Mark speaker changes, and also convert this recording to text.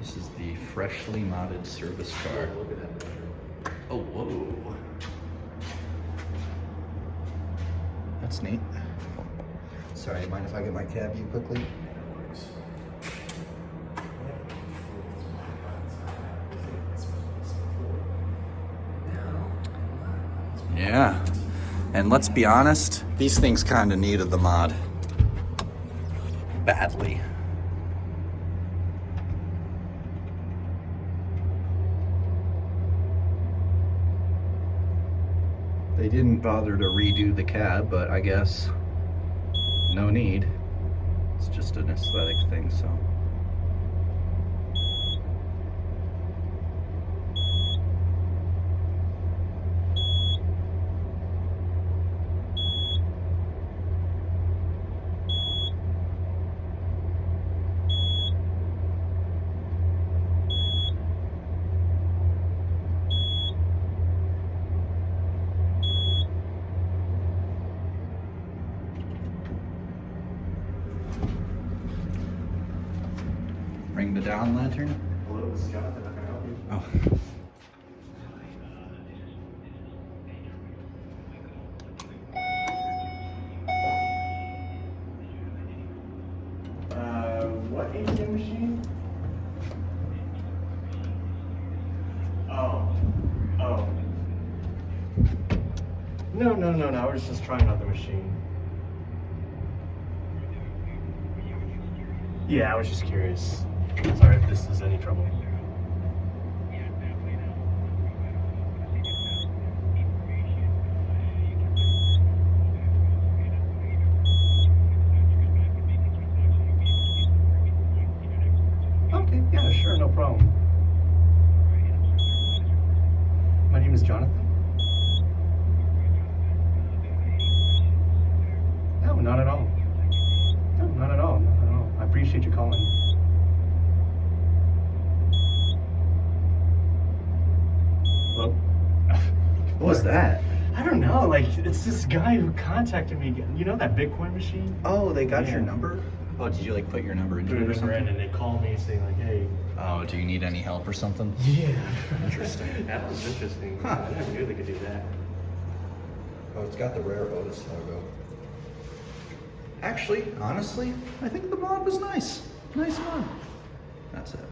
Speaker 1: This is the freshly modded service car.
Speaker 2: Look at that measure.
Speaker 1: Oh, whoa. That's neat. Sorry, mind if I get my cab view quickly? Yeah, and let's be honest, these things kind of needed the mod. Badly. They didn't bother to redo the cab, but I guess no need. It's just an aesthetic thing, so. Ring the down lantern.
Speaker 2: Hello, this is Jonathan. How can I help you?
Speaker 1: Oh.
Speaker 2: What ATM machine? Oh. Oh. No. I was just trying out the machine. Yeah, I was just curious. Sorry if this is any trouble. Okay, yeah, sure, no problem. My name is Jonathan. No, not at all. No, not at all. Not at all. I appreciate you calling. Hello?
Speaker 1: What was that?
Speaker 2: I don't know. Like, it's this guy who contacted me. You know that Bitcoin machine?
Speaker 1: Oh, they got your
Speaker 2: Yeah.
Speaker 1: number? Oh, did you like put your number into
Speaker 2: Put
Speaker 1: it
Speaker 2: it
Speaker 1: or
Speaker 2: in
Speaker 1: something?
Speaker 2: and they called me saying like, hey.
Speaker 1: Oh, do you need any help or something?
Speaker 2: Yeah.
Speaker 1: Interesting.
Speaker 2: That was interesting.
Speaker 1: Huh.
Speaker 2: I never knew they could do that.
Speaker 1: Oh, it's got the rare Otis logo. Actually, honestly, I think the mod was nice. Nice mod. That's it.